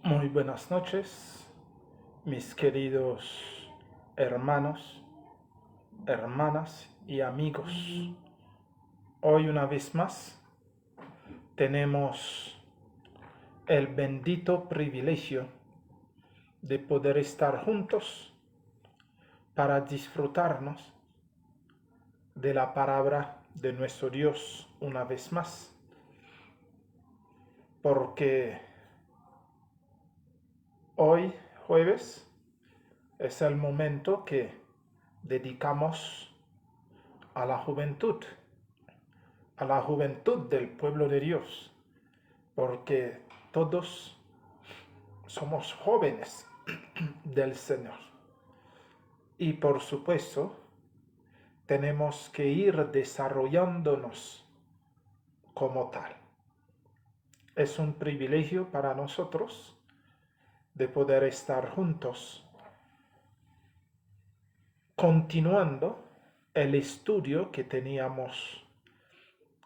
Muy buenas noches, mis queridos hermanos, hermanas y amigos. Hoy una vez más tenemos el bendito privilegio de poder estar juntos para disfrutarnos de la palabra de nuestro Dios una vez más. Porque hoy, jueves, es el momento que dedicamos a la juventud del pueblo de Dios, porque todos somos jóvenes del Señor. Y por supuesto, tenemos que ir desarrollándonos como tal. Es un privilegio para nosotros de poder estar juntos, continuando el estudio que teníamos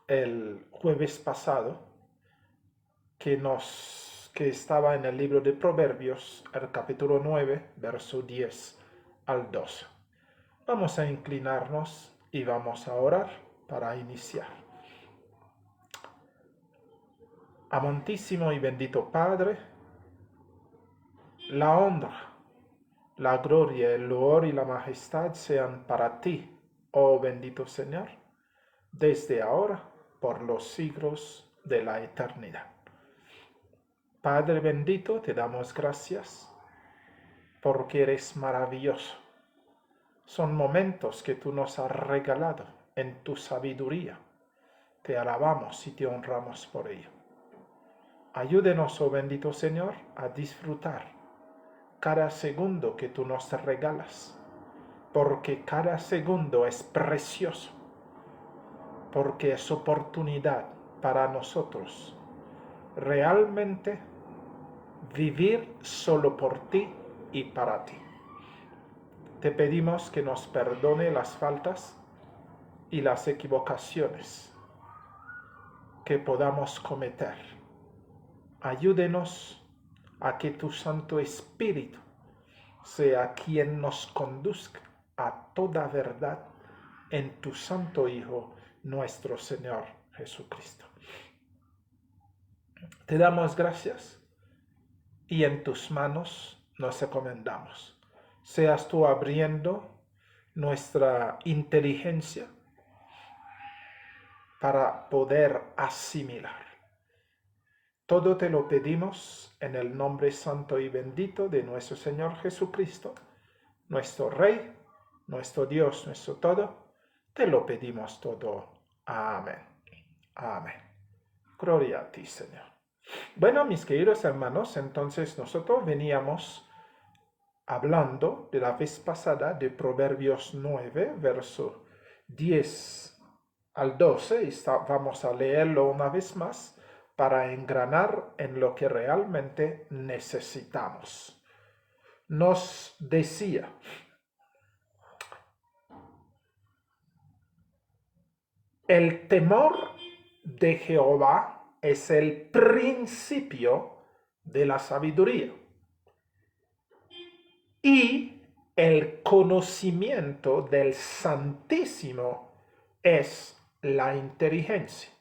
el jueves pasado, que estaba en el libro de Proverbios, el capítulo 9, verso 10 al 12. Vamos a inclinarnos y vamos a orar para iniciar. Amantísimo y bendito Padre, la honra, la gloria, el loor y la majestad sean para ti, oh bendito Señor, desde ahora por los siglos de la eternidad. Padre bendito, te damos gracias porque eres maravilloso. Son momentos que tú nos has regalado en tu sabiduría. Te alabamos y te honramos por ello. Ayúdenos, oh bendito Señor, a disfrutar cada segundo que tú nos regalas, porque cada segundo es precioso, porque es oportunidad para nosotros realmente vivir solo por ti y para ti. Te pedimos que nos perdone las faltas y las equivocaciones que podamos cometer. Ayúdenos a que tu Santo Espíritu sea quien nos conduzca a toda verdad en tu Santo Hijo, nuestro Señor Jesucristo. Te damos gracias y en tus manos nos encomendamos. Seas tú abriendo nuestra inteligencia para poder asimilar. Todo te lo pedimos en el nombre santo y bendito de nuestro Señor Jesucristo, nuestro Rey, nuestro Dios, nuestro todo. Te lo pedimos todo. Amén. Amén. Gloria a ti, Señor. Bueno, mis queridos hermanos, entonces nosotros veníamos hablando de la vez pasada de Proverbios 9, verso 10 al 12, y vamos a leerlo una vez más para engranar en lo que realmente necesitamos. Nos decía: el temor de Jehová es el principio de la sabiduría, y el conocimiento del Santísimo es la inteligencia.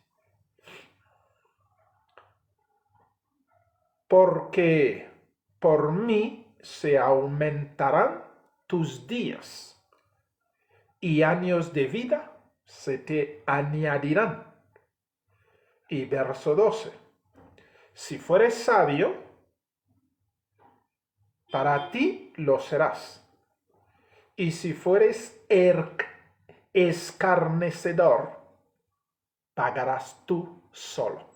Porque por mí se aumentarán tus días, y años de vida se te añadirán. Y verso 12. Si fueres sabio, para ti lo serás. Y si fueres escarnecedor, pagarás tú solo.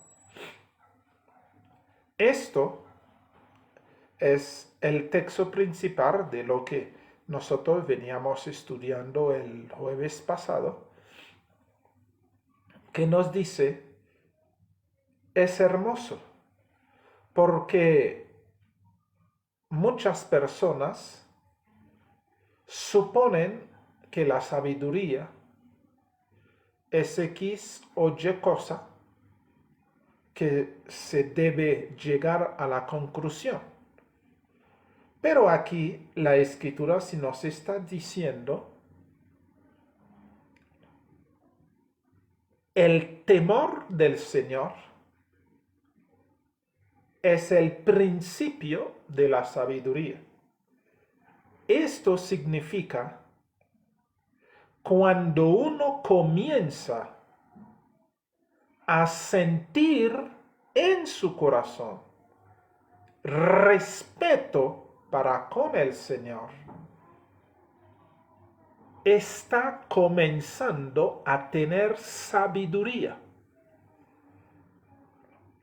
Esto es el texto principal de lo que nosotros veníamos estudiando el jueves pasado, que nos dice: es hermoso, porque muchas personas suponen que la sabiduría es X o Y cosa que se debe llegar a la conclusión. Pero aquí la Escritura sí nos está diciendo el temor del Señor es el principio de la sabiduría. Esto significa cuando uno comienza a sentir en su corazón respeto para con el Señor, está comenzando a tener sabiduría.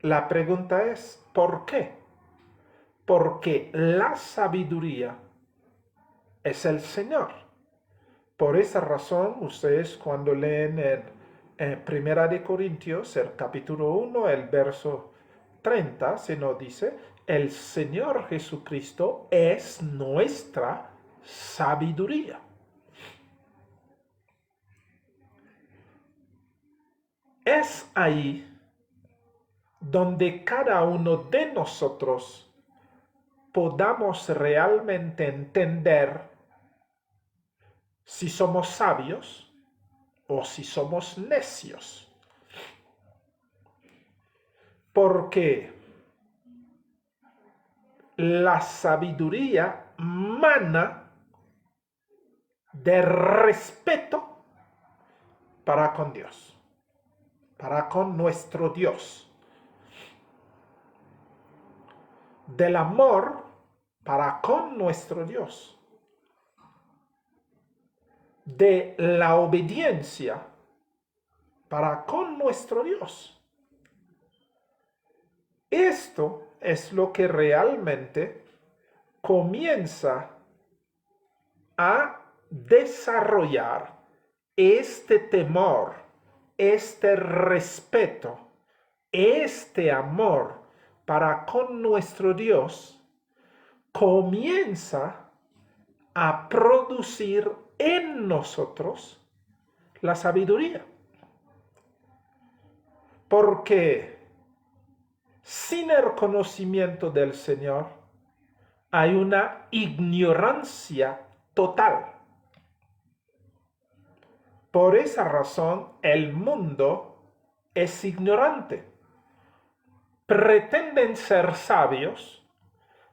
La pregunta es, ¿por qué? Porque la sabiduría es el Señor. Por esa razón, ustedes cuando leen en Primera de Corintios, el capítulo 1, el verso 30, se nos dice, el Señor Jesucristo es nuestra sabiduría. Es ahí donde cada uno de nosotros podamos realmente entender si somos sabios o si somos necios. Porque la sabiduría mana de respeto para con Dios, para con nuestro Dios. Del amor para con nuestro Dios. De la obediencia para con nuestro Dios. Esto es lo que realmente comienza a desarrollar este temor, este respeto, este amor para con nuestro Dios, comienza a producir en nosotros la sabiduría. Porque sin el conocimiento del Señor hay una ignorancia total. Por esa razón el mundo es ignorante. Pretenden ser sabios,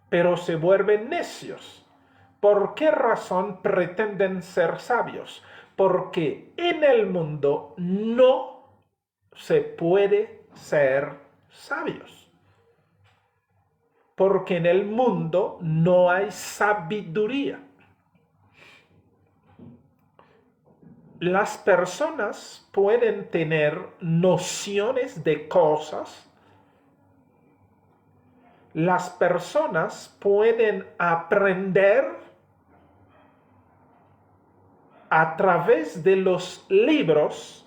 pero se vuelven necios. ¿Por qué razón pretenden ser sabios? Porque en el mundo no se puede ser sabios. Porque en el mundo no hay sabiduría. Las personas pueden tener nociones de cosas. Las personas pueden aprender a través de los libros,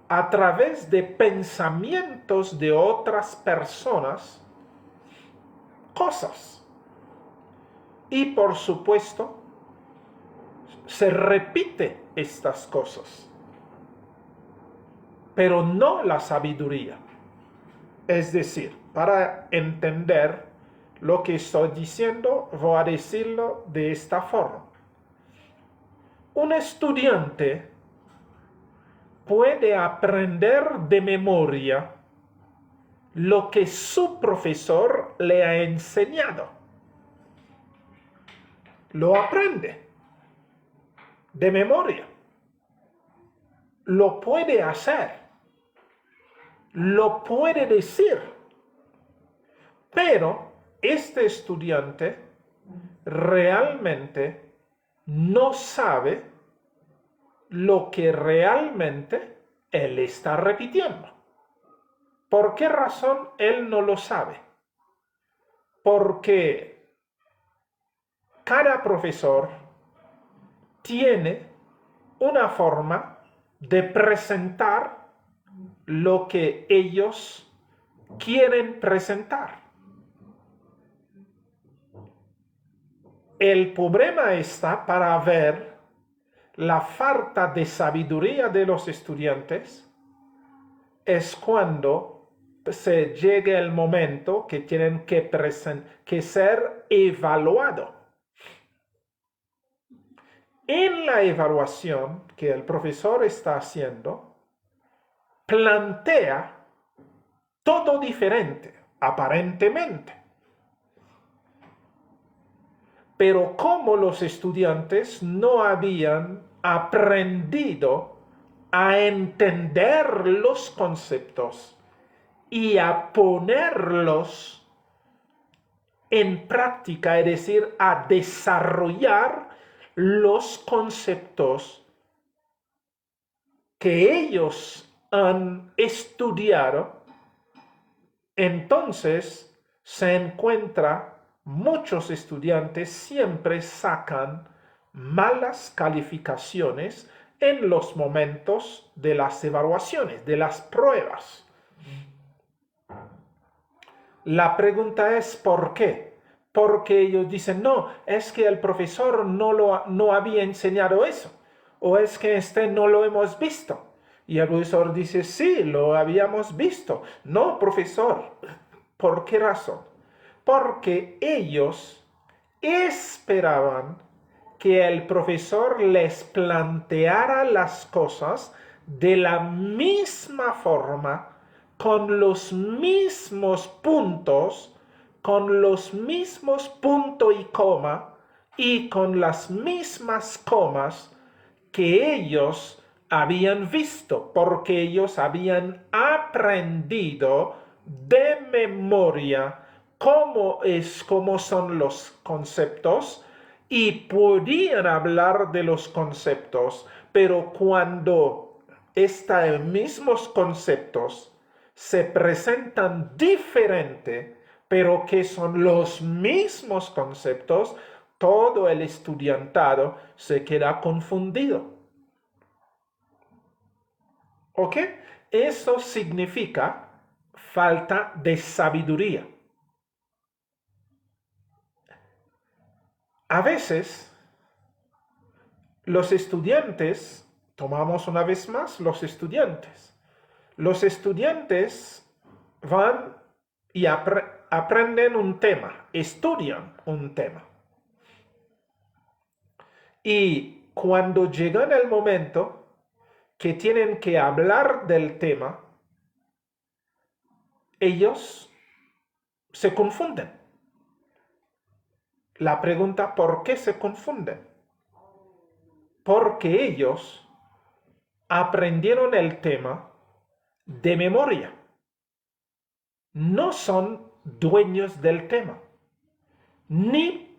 a través de pensamientos de otras personas, cosas. Y por supuesto, se repite estas cosas, pero no la sabiduría. Es decir, para entender lo que estoy diciendo, voy a decirlo de esta forma. Un estudiante puede aprender de memoria lo que su profesor le ha enseñado. Lo aprende de memoria. Lo puede hacer. Lo puede decir. Pero este estudiante realmente no sabe lo que realmente él está repitiendo. ¿Por qué razón él no lo sabe? Porque cada profesor tiene una forma de presentar lo que ellos quieren presentar. El problema está para ver la falta de sabiduría de los estudiantes es cuando se llegue el momento que tienen que ser evaluados. En la evaluación que el profesor está haciendo, plantea todo diferente, aparentemente. Pero como los estudiantes no habían aprendido a entender los conceptos y a ponerlos en práctica, es decir, a desarrollar los conceptos que ellos han estudiado, entonces se encuentra muchos estudiantes siempre sacan malas calificaciones en los momentos de las evaluaciones, de las pruebas. La pregunta es ¿por qué? Porque ellos dicen, no, es que el profesor no había enseñado eso, o es que no lo hemos visto. Y el profesor dice, sí, lo habíamos visto. No, profesor, ¿por qué razón? Porque ellos esperaban que el profesor les planteara las cosas de la misma forma, con los mismos puntos, con los mismos punto y coma, y con las mismas comas que ellos habían visto, porque ellos habían aprendido de memoria cómo son los conceptos y podían hablar de los conceptos, pero cuando estos mismos conceptos se presentan diferente, pero que son los mismos conceptos, todo el estudiantado se queda confundido. ¿Ok? Eso significa falta de sabiduría. A veces, los estudiantes, tomamos una vez más los estudiantes van y aprenden un tema, estudian un tema. Y cuando llega el momento que tienen que hablar del tema, ellos se confunden. La pregunta, ¿por qué se confunden? Porque ellos aprendieron el tema de memoria. No son dueños del tema, ni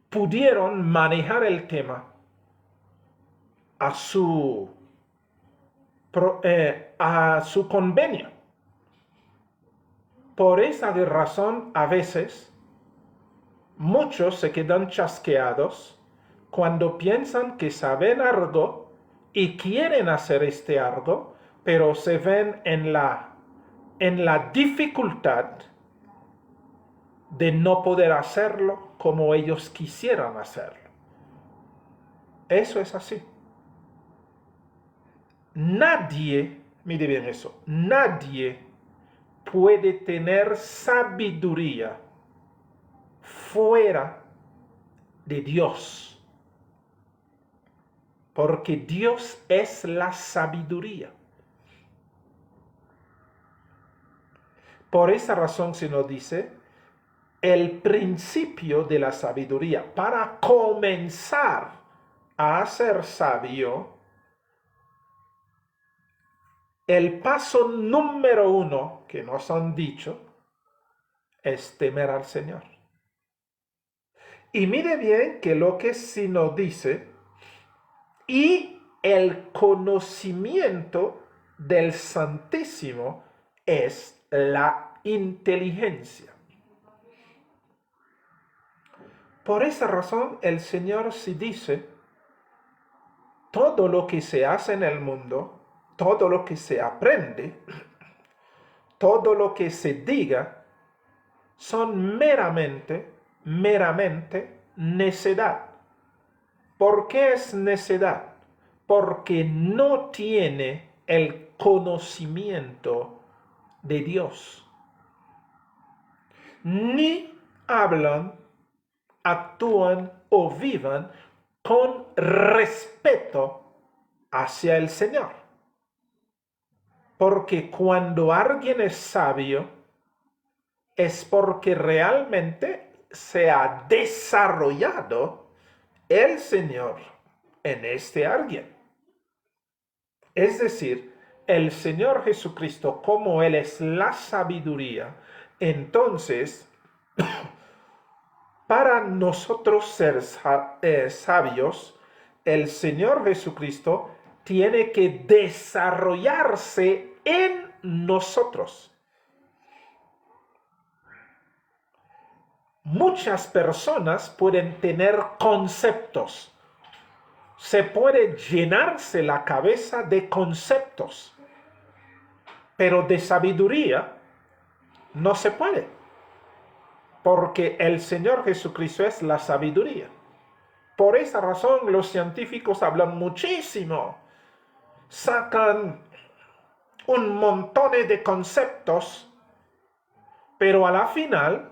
pudieron manejar el tema a su convenio. Por esa razón, a veces, muchos se quedan chasqueados cuando piensan que saben algo y quieren hacer algo, pero se ven en la dificultad de no poder hacerlo como ellos quisieran hacerlo. Eso es así. Nadie, mire bien eso, nadie puede tener sabiduría fuera de Dios, porque Dios es la sabiduría. Por esa razón se nos dice el principio de la sabiduría. Para comenzar a ser sabio, el paso número 1 que nos han dicho es temer al Señor. Y mire bien que lo que sí nos dice, y el conocimiento del Santísimo es la inteligencia. Por esa razón el Señor sí dice, todo lo que se hace en el mundo, todo lo que se aprende, todo lo que se diga, son meramente necedad. ¿Por qué es necedad? Porque no tiene el conocimiento de Dios, ni hablan, actúan o vivan con respeto hacia el Señor. Porque cuando alguien es sabio, es porque realmente se ha desarrollado el Señor en este alguien. Es decir, el Señor Jesucristo, como Él es la sabiduría, entonces, para nosotros ser sabios, el Señor Jesucristo tiene que desarrollarse en nosotros. Muchas personas pueden tener conceptos. Se puede llenarse la cabeza de conceptos, pero de sabiduría no se puede, porque el Señor Jesucristo es la sabiduría. Por esa razón los científicos hablan muchísimo, sacan un montón de conceptos, pero a la final,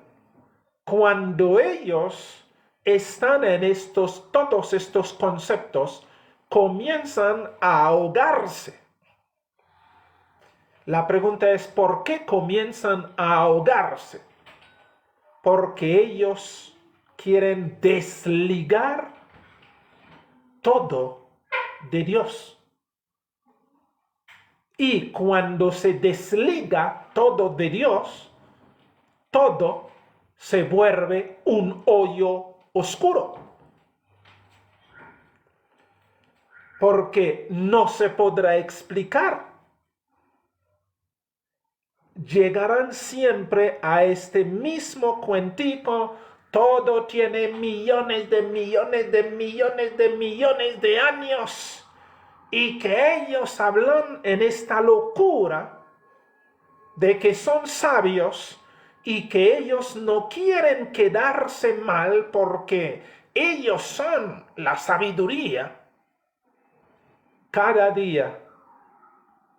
cuando ellos están en todos estos conceptos, comienzan a ahogarse. La pregunta es, ¿por qué comienzan a ahogarse? Porque ellos quieren desligar todo de Dios. Y cuando se desliga todo de Dios, todo se vuelve un hoyo oscuro. Porque no se podrá explicar. Llegarán siempre a este mismo cuentico. Todo tiene millones de millones de millones de millones de años. Y que ellos hablan en esta locura de que son sabios y que ellos no quieren quedarse mal porque ellos son la sabiduría. Cada día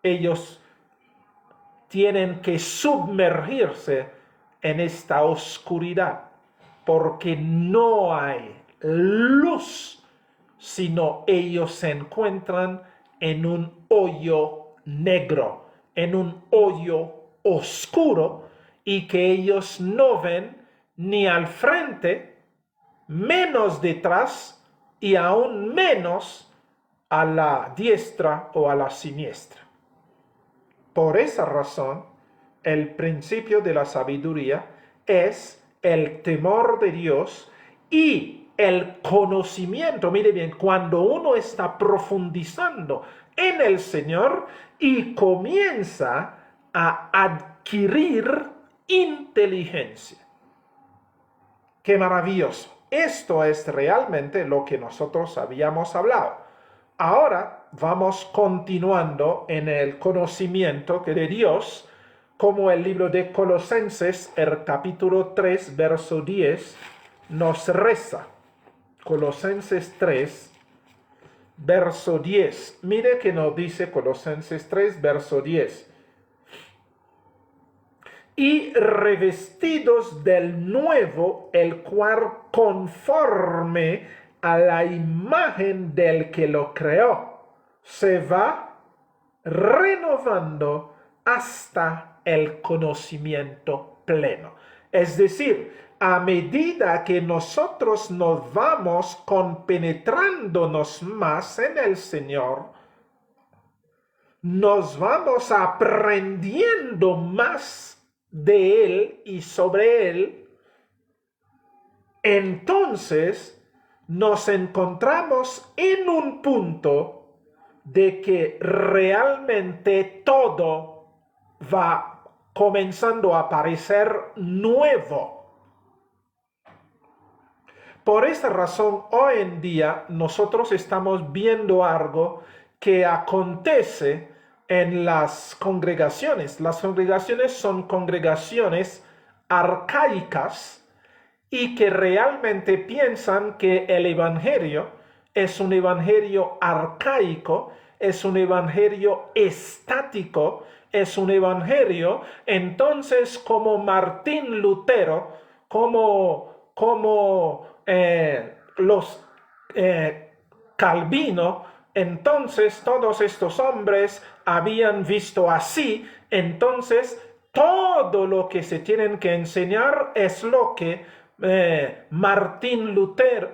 ellos tienen que sumergirse en esta oscuridad porque no hay luz, sino ellos se encuentran en un hoyo negro, en un hoyo oscuro, y que ellos no ven ni al frente, menos detrás y aún menos a la diestra o a la siniestra. Por esa razón, el principio de la sabiduría es el temor de Dios y el conocimiento. Mire bien, cuando uno está profundizando en el Señor y comienza a adquirir inteligencia. ¡Qué maravilloso! Esto es realmente lo que nosotros habíamos hablado. Ahora vamos continuando en el conocimiento de Dios, como el libro de Colosenses, el capítulo 3, verso 10, nos reza. Colosenses 3, verso 10. Mire que nos dice Colosenses 3, verso 10. Y revestidos del nuevo, el cual conforme a la imagen del que lo creó, se va renovando hasta el conocimiento pleno. Es decir, a medida que nosotros nos vamos compenetrándonos más en el Señor, nos vamos aprendiendo más de Él y sobre Él, entonces nos encontramos en un punto de que realmente todo va comenzando a parecer nuevo. Por esta razón, hoy en día nosotros estamos viendo algo que acontece en las congregaciones. Las congregaciones son congregaciones arcaicas y que realmente piensan que el evangelio es un evangelio arcaico es un evangelio estático, es un evangelio, entonces como Martín Lutero, los Calvino, entonces todos estos hombres habían visto así, entonces todo lo que se tienen que enseñar es lo que Martín Lutero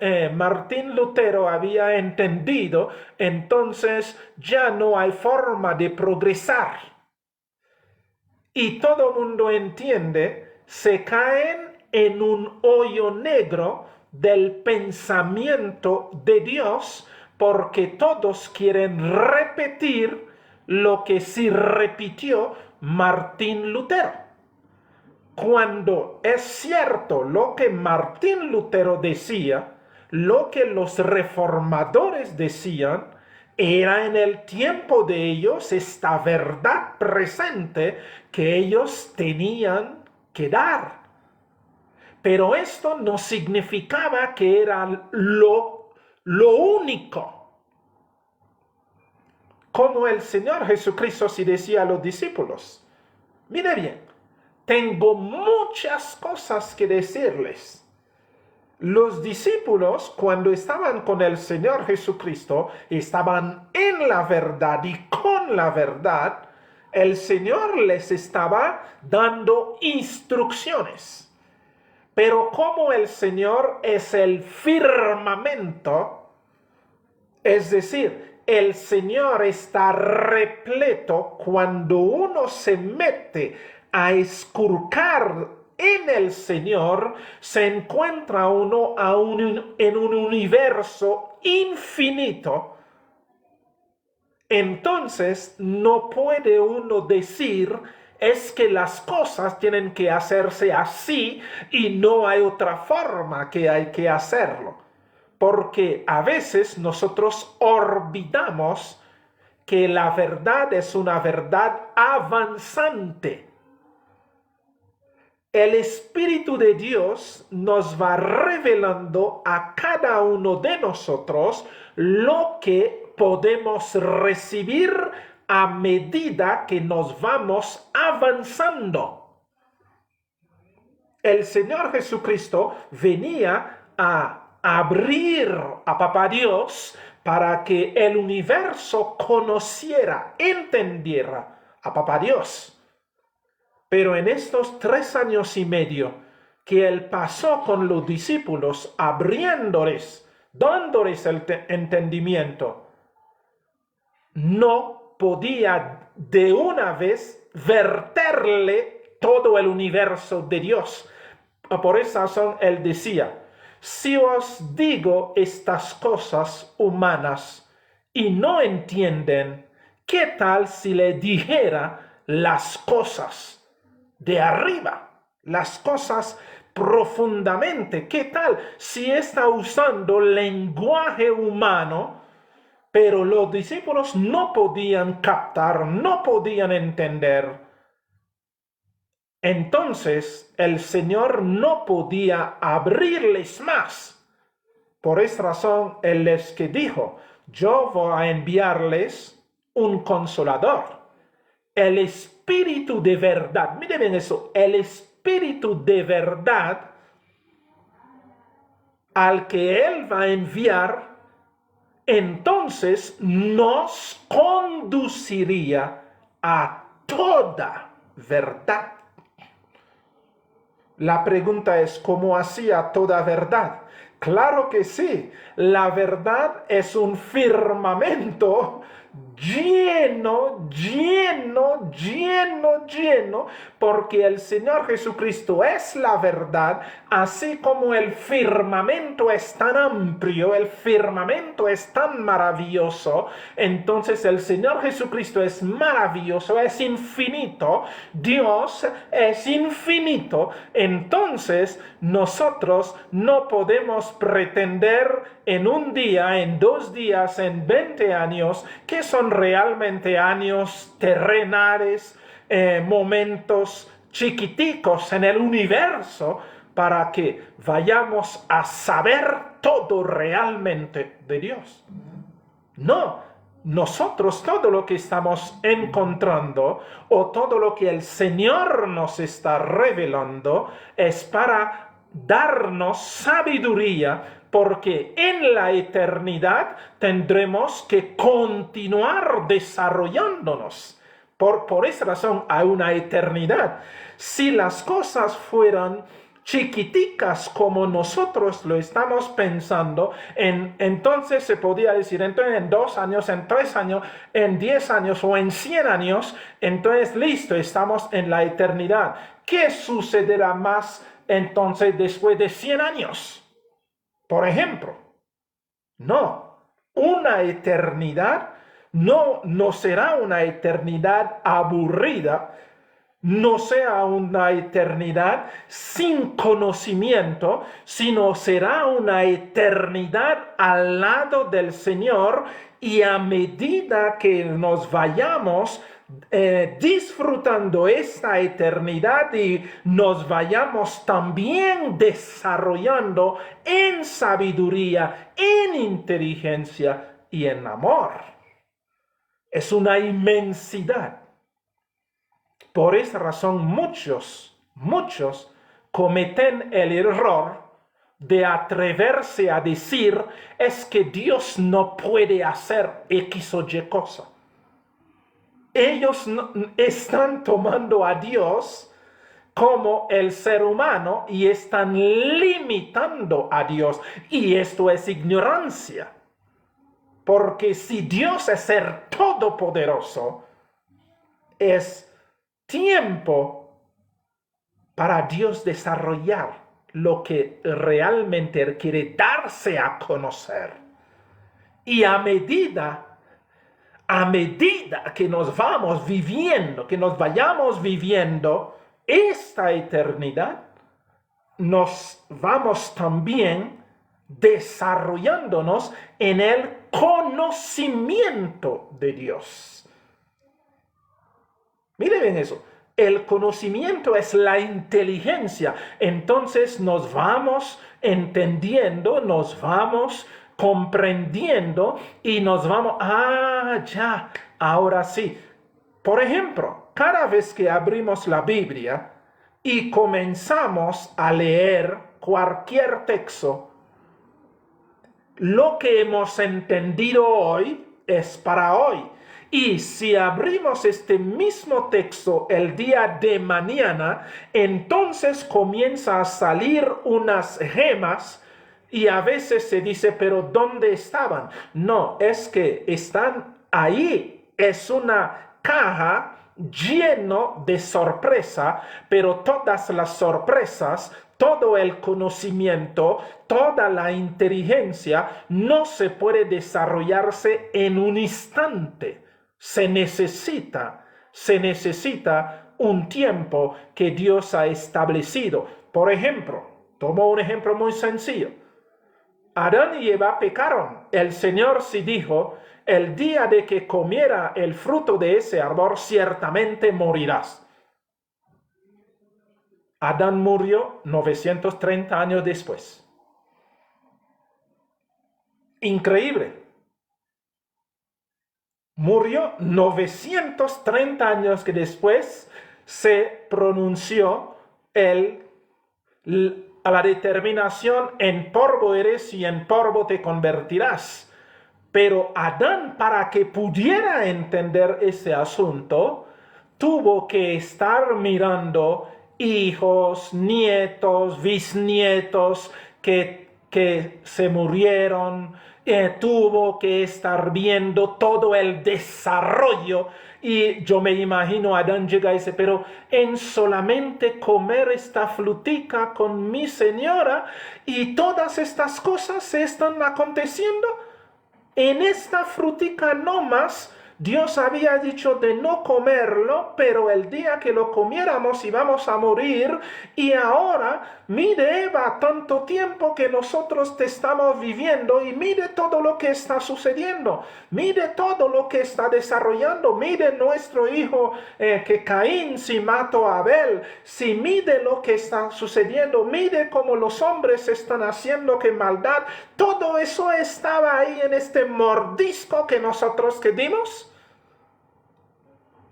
había entendido, entonces ya no hay forma de progresar. Y todo el mundo entiende, se caen en un hoyo negro del pensamiento de Dios, porque todos quieren repetir lo que sí repitió Martín Lutero. Cuando es cierto lo que Martín Lutero decía, lo que los reformadores decían, era en el tiempo de ellos esta verdad presente que ellos tenían que dar. Pero esto no significaba que era lo único. Como el Señor Jesucristo sí decía a los discípulos, mire bien, tengo muchas cosas que decirles. Los discípulos, cuando estaban con el Señor Jesucristo, estaban en la verdad y con la verdad. El Señor les estaba dando instrucciones. Pero como el Señor es el firmamento, es decir, el Señor está repleto cuando uno se mete a escurcar en el Señor, se encuentra uno en un universo infinito. Entonces no puede uno decir es que las cosas tienen que hacerse así y no hay otra forma que hay que hacerlo. Porque a veces nosotros olvidamos que la verdad es una verdad avanzante. El Espíritu de Dios nos va revelando a cada uno de nosotros lo que podemos recibir a medida que nos vamos avanzando. El Señor Jesucristo venía a abrir a Papá Dios para que el universo conociera, entendiera a Papá Dios. Pero en estos 3 años y medio que Él pasó con los discípulos, abriéndoles, dándoles el entendimiento, no podía de una vez verterle todo el universo de Dios. Por esa razón Él decía, si os digo estas cosas humanas y no entienden, ¿qué tal si le dijera las cosas de arriba, las cosas profundamente? ¿Qué tal si está usando lenguaje humano, pero los discípulos no podían captar, no podían entender? Entonces el Señor no podía abrirles más. Por esta razón Él les dijo, yo voy a enviarles un consolador, el Espíritu de verdad. Miren bien eso, el Espíritu de verdad al que Él va a enviar, entonces nos conduciría a toda verdad. La pregunta es, ¿cómo hacía toda verdad? Claro que sí, la verdad es un firmamento lleno, porque el Señor Jesucristo es la verdad, así como el firmamento es tan amplio, el firmamento es tan maravilloso, entonces el Señor Jesucristo es maravilloso, es infinito, Dios es infinito, entonces nosotros no podemos pretender en un día, en 2 días, en 20 años, que son realmente años terrenales, momentos chiquiticos en el universo, para que vayamos a saber todo realmente de Dios. No, nosotros todo lo que estamos encontrando o todo lo que el Señor nos está revelando es para darnos sabiduría, porque en la eternidad tendremos que continuar desarrollándonos. Por esa razón hay una eternidad. Si las cosas fueran chiquiticas como nosotros lo estamos pensando, entonces se podría decir, entonces en 2 años, en 3 años, en 10 años o en 100 años, entonces listo, estamos en la eternidad. ¿Qué sucederá más entonces después de 100 años? Por ejemplo, no, una eternidad no será una eternidad aburrida, no sea una eternidad sin conocimiento, sino será una eternidad al lado del Señor, y a medida que nos vayamos disfrutando esta eternidad y nos vayamos también desarrollando en sabiduría, en inteligencia y en amor. Es una inmensidad. Por esa razón muchos cometen el error de atreverse a decir es que Dios no puede hacer X o Y cosa. Ellos están tomando a Dios como el ser humano y están limitando a Dios. Y esto es ignorancia. Porque si Dios es ser todopoderoso, es tiempo para Dios desarrollar lo que realmente Él quiere darse a conocer. Y a medida que nos vamos viviendo, que nos vayamos viviendo esta eternidad, nos vamos también desarrollándonos en el conocimiento de Dios. Miren bien eso. El conocimiento es la inteligencia. Entonces nos vamos entendiendo, nos vamos comprendiendo y nos vamos, ya, ahora sí. Por ejemplo, cada vez que abrimos la Biblia y comenzamos a leer cualquier texto, lo que hemos entendido hoy es para hoy. Y si abrimos este mismo texto el día de mañana, entonces comienza a salir unas gemas y a veces se dice, pero ¿dónde estaban? No, es que están ahí. Es una caja lleno de sorpresa, pero todas las sorpresas, todo el conocimiento, toda la inteligencia no se puede desarrollarse en un instante. Se necesita un tiempo que Dios ha establecido. Por ejemplo, tomo un ejemplo muy sencillo. Adán y Eva pecaron. El Señor sí dijo, el día de que comiera el fruto de ese árbol, ciertamente morirás. Adán murió 930 años después. Increíble. Murió 930 años que después se pronunció la determinación, en polvo eres y en polvo te convertirás. Pero Adán, para que pudiera entender ese asunto, tuvo que estar mirando hijos, nietos, bisnietos que se murieron. Tuvo que estar viendo todo el desarrollo. Y yo me imagino, Adán llega y dice, pero en solamente comer esta frutica con mi señora y todas estas cosas se están aconteciendo. En esta frutica no más Dios había dicho de no comerlo, pero el día que lo comiéramos íbamos a morir. Y ahora, mire Eva, tanto tiempo que nosotros te estamos viviendo y mire todo lo que está sucediendo. Mire todo lo que está desarrollando. Mire nuestro hijo que Caín si mató a Abel. Si mire lo que está sucediendo. Mire cómo los hombres están haciendo que maldad. Todo eso estaba ahí en este mordisco que nosotros que dimos.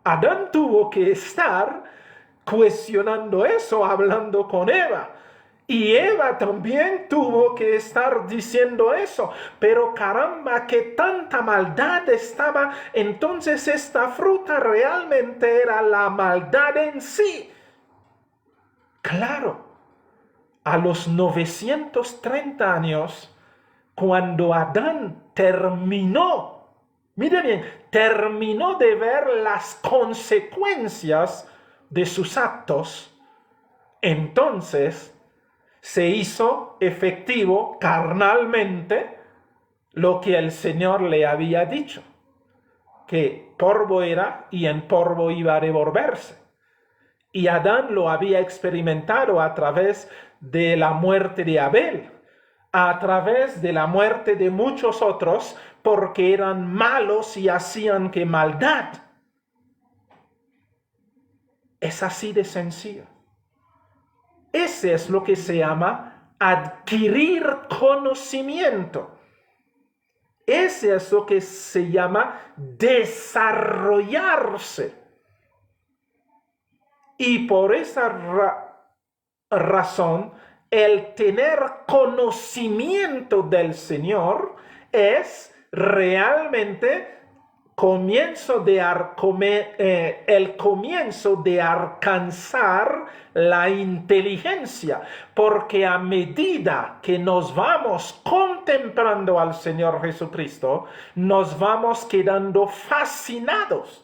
Adán tuvo que estar cuestionando eso, hablando con Eva. Y Eva también tuvo que estar diciendo eso. Pero caramba, que tanta maldad estaba. Entonces esta fruta realmente era la maldad en sí. Claro, a los 930 años, cuando Adán terminó, mire bien, terminó de ver las consecuencias de sus actos, entonces se hizo efectivo carnalmente lo que el Señor le había dicho, que polvo era y en polvo iba a devolverse. Y Adán lo había experimentado a través de la muerte de Abel, a través de la muerte de muchos otros, porque eran malos y hacían que maldad. Es así de sencillo. Ese es lo que se llama adquirir conocimiento. Ese es lo que se llama desarrollarse. Y por esa razón, el tener conocimiento del Señor es realmente el comienzo de alcanzar la inteligencia, porque a medida que nos vamos contemplando al Señor Jesucristo, nos vamos quedando fascinados.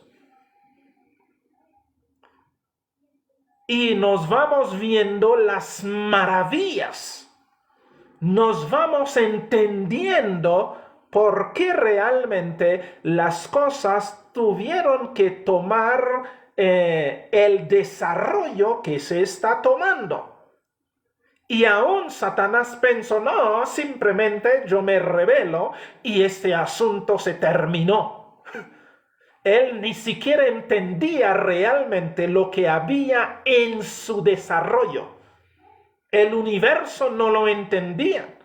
Y nos vamos viendo las maravillas. Nos vamos entendiendo por qué realmente las cosas tuvieron que tomar el desarrollo que se está tomando. Y aún Satanás pensó, no, simplemente yo me rebelo y este asunto se terminó. Él ni siquiera entendía realmente lo que había en su desarrollo. El universo no lo entendía.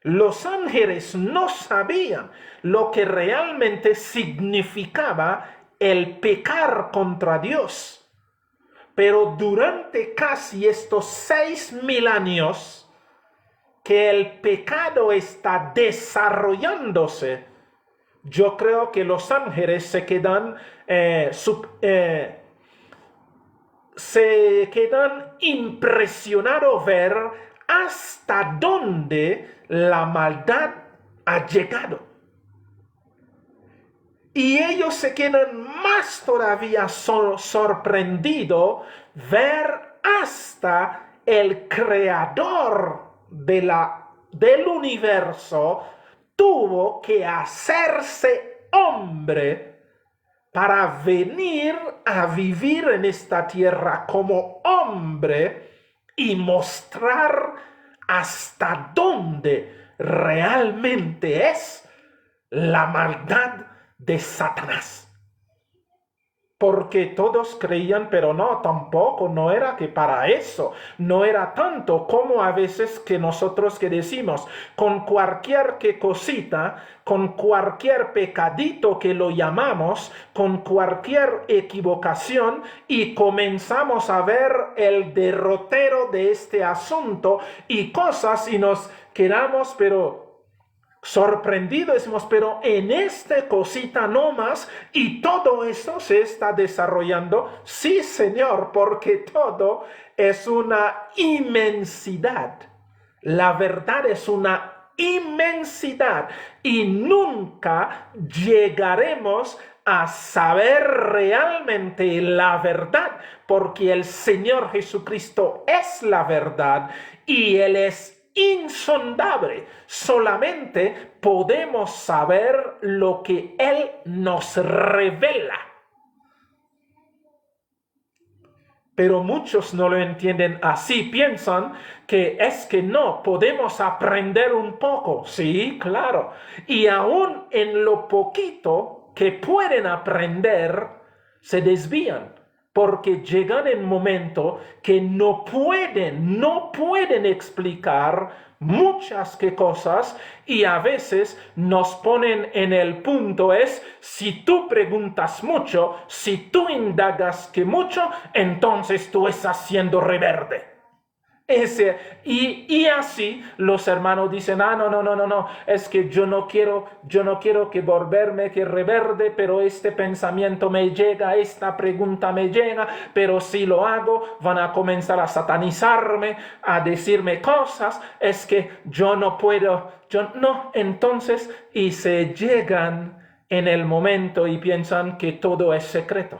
Los ángeles no sabían lo que realmente significaba el pecar contra Dios. Pero durante casi estos 6,000 años que el pecado está desarrollándose, yo creo que los ángeles se quedan impresionados ver hasta dónde la maldad ha llegado. Y ellos se quedan más todavía sorprendidos ver hasta el creador del universo tuvo que hacerse hombre para venir a vivir en esta tierra como hombre y mostrar hasta dónde realmente es la maldad de Satanás. Porque todos creían, pero no, tampoco, no era que para eso, no era tanto como a veces que nosotros que decimos, con cualquier cosita, con cualquier pecadito que lo llamamos, con cualquier equivocación, y comenzamos a ver el derrotero de este asunto y cosas, y nos quedamos, pero sorprendido, decimos, pero en esta cosita no más, y todo eso se está desarrollando. Sí, Señor, porque todo es una inmensidad. La verdad es una inmensidad y nunca llegaremos a saber realmente la verdad, porque el Señor Jesucristo es la verdad y Él es insondable. Solamente podemos saber lo que Él nos revela. Pero muchos no lo entienden así. Piensan que es que no, podemos aprender un poco. Sí, claro. Y aún en lo poquito que pueden aprender, se desvían. Porque llegan en momento que no pueden explicar muchas cosas, y a veces nos ponen en el punto si tú preguntas mucho, si tú indagas que mucho, entonces tú estás siendo rebelde. Y así los hermanos dicen, no, es que yo no quiero que volverme que rebelde, pero este pensamiento me llega, esta pregunta me llega, pero si lo hago van a comenzar a satanizarme, a decirme cosas, es que yo no puedo, entonces, y se llegan en el momento y piensan que todo es secreto.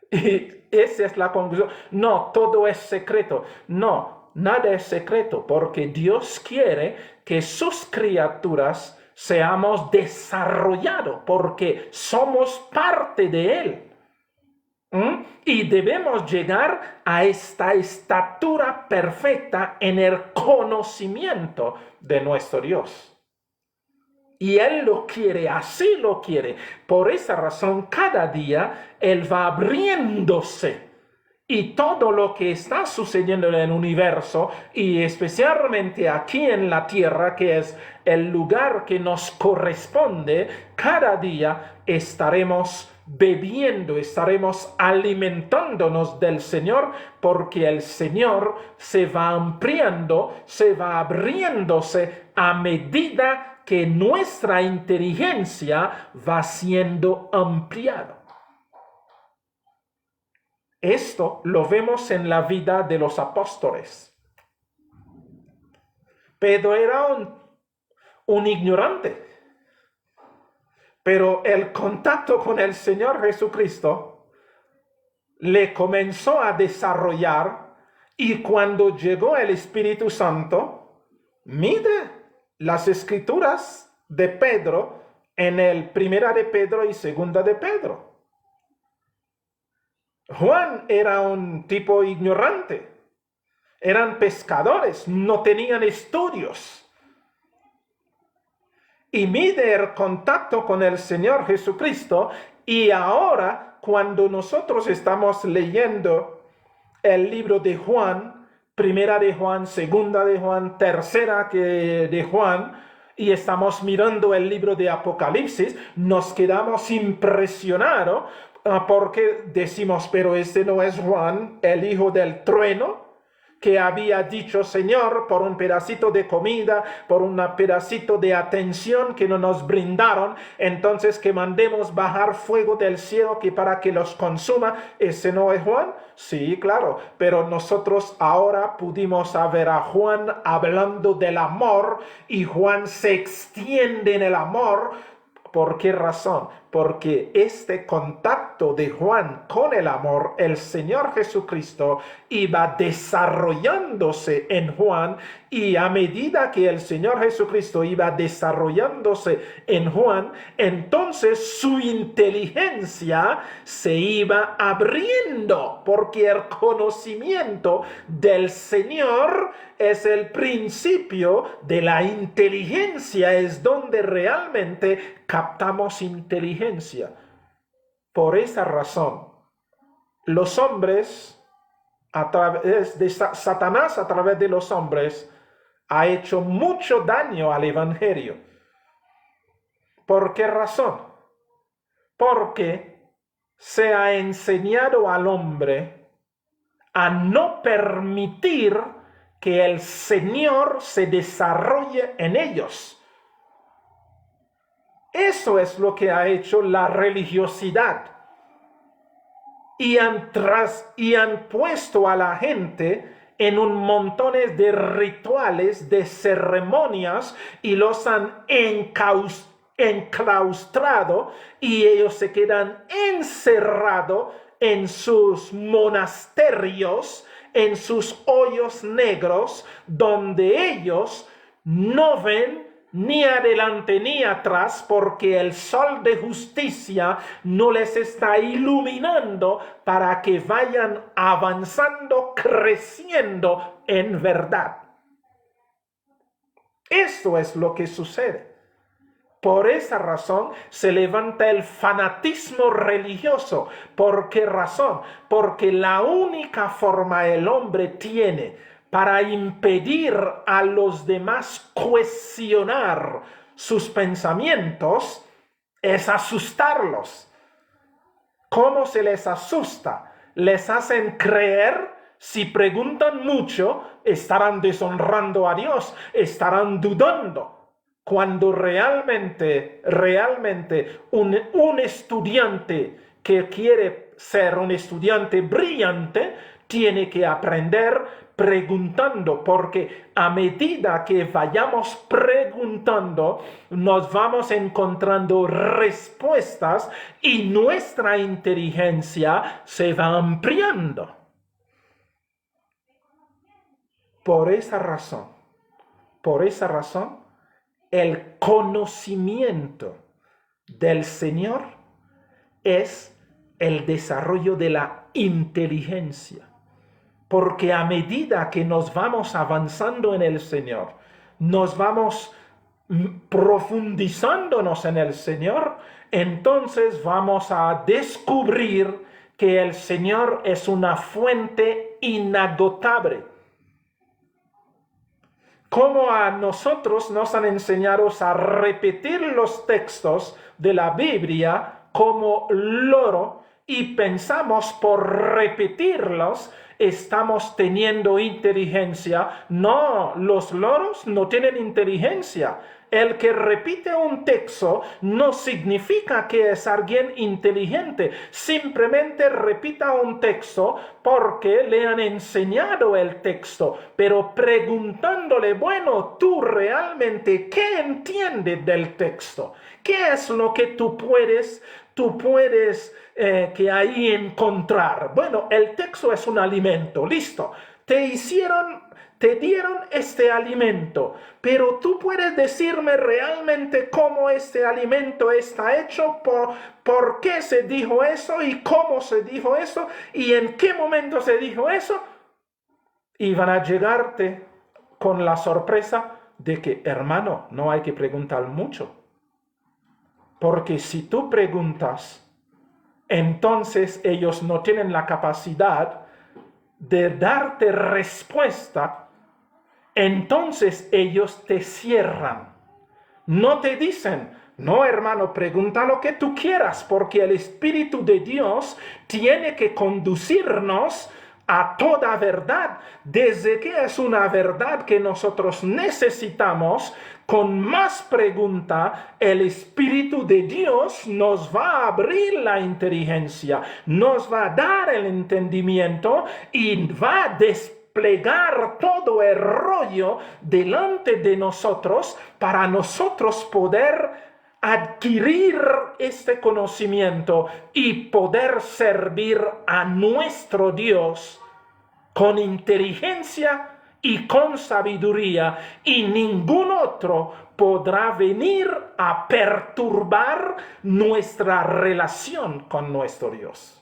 Y esa es la conclusión. No, todo es secreto. No, nada es secreto, porque Dios quiere que sus criaturas seamos desarrollados, porque somos parte de Él. Y debemos llegar a esta estatura perfecta en el conocimiento de nuestro Dios. Y Él lo quiere, así lo quiere. Por esa razón, cada día Él va abriéndose. Y todo lo que está sucediendo en el universo, y especialmente aquí en la tierra, que es el lugar que nos corresponde, cada día estaremos bebiendo, estaremos alimentándonos del Señor, porque el Señor se va ampliando, se va abriéndose a medida que nuestra inteligencia va siendo ampliada. Esto lo vemos en la vida de los apóstoles. Pedro era un ignorante, pero el contacto con el Señor Jesucristo le comenzó a desarrollar, y cuando llegó el Espíritu Santo, mire las escrituras de Pedro en el Primera de Pedro y Segunda de Pedro. Juan era un tipo ignorante. Eran pescadores, no tenían estudios. Y mide el contacto con el Señor Jesucristo, y ahora cuando nosotros estamos leyendo el libro de Juan, Primera de Juan, Segunda de Juan, Tercera de Juan, y estamos mirando el libro de Apocalipsis, nos quedamos impresionados porque decimos, pero este no es Juan, el hijo del trueno, que había dicho, Señor, por un pedacito de comida, por un pedacito de atención que no nos brindaron, entonces que mandemos bajar fuego del cielo que para que los consuma. ¿Ese no es Juan? Sí, claro, pero nosotros ahora pudimos ver a Juan hablando del amor, y Juan se extiende en el amor. ¿Por qué razón? Porque este contacto de Juan con el amor, el Señor Jesucristo, iba desarrollándose en Juan, y a medida que el Señor Jesucristo iba desarrollándose en Juan, entonces su inteligencia se iba abriendo, porque el conocimiento del Señor es el principio de la inteligencia, es donde realmente captamos inteligencia. Por esa razón, los hombres, a través de Satanás, a través de los hombres, ha hecho mucho daño al Evangelio. ¿Por qué razón? Porque se ha enseñado al hombre a no permitir que el Señor se desarrolle en ellos. Eso es lo que ha hecho la religiosidad. Y han puesto a la gente en un montón de rituales, de ceremonias, y los han enclaustrado, y ellos se quedan encerrados en sus monasterios, en sus hoyos negros, donde ellos no ven ni adelante ni atrás, porque el sol de justicia no les está iluminando para que vayan avanzando, creciendo en verdad. Eso es lo que sucede. Por esa razón se levanta el fanatismo religioso. ¿Por qué razón? Porque la única forma el hombre tiene para impedir a los demás cuestionar sus pensamientos es asustarlos. ¿Cómo se les asusta? Les hacen creer, si preguntan mucho, estarán deshonrando a Dios, estarán dudando. Cuando realmente un estudiante que quiere ser un estudiante brillante tiene que aprender preguntando, porque a medida que vayamos preguntando, nos vamos encontrando respuestas y nuestra inteligencia se va ampliando. Por esa razón, el conocimiento del Señor es el desarrollo de la inteligencia. Porque a medida que nos vamos avanzando en el Señor, nos vamos profundizándonos en el Señor, entonces vamos a descubrir que el Señor es una fuente inagotable. Como a nosotros nos han enseñado a repetir los textos de la Biblia como loro y pensamos por repetirlos estamos teniendo inteligencia. No, los loros no tienen inteligencia. El que repite un texto no significa que es alguien inteligente. Simplemente repita un texto porque le han enseñado el texto. Pero preguntándole, bueno, ¿tú realmente qué entiendes del texto? ¿Qué es lo que tú puedes que ahí encontrar? Bueno, el texto es un alimento. Listo. Te dieron este alimento, pero tú puedes decirme realmente cómo este alimento está hecho, por qué se dijo eso y cómo se dijo eso y en qué momento se dijo eso. Y van a llegarte con la sorpresa de que, hermano, no hay que preguntar mucho. Porque si tú preguntas, entonces ellos no tienen la capacidad de darte respuesta. Entonces ellos te cierran. No te dicen, no, hermano, pregunta lo que tú quieras, porque el Espíritu de Dios tiene que conducirnos a toda verdad. Desde que es una verdad que nosotros necesitamos, con más pregunta, el Espíritu de Dios nos va a abrir la inteligencia, nos va a dar el entendimiento y va a desplegar todo el rollo delante de nosotros para nosotros poder adquirir este conocimiento y poder servir a nuestro Dios con inteligencia y con sabiduría, y ningún otro podrá venir a perturbar nuestra relación con nuestro Dios.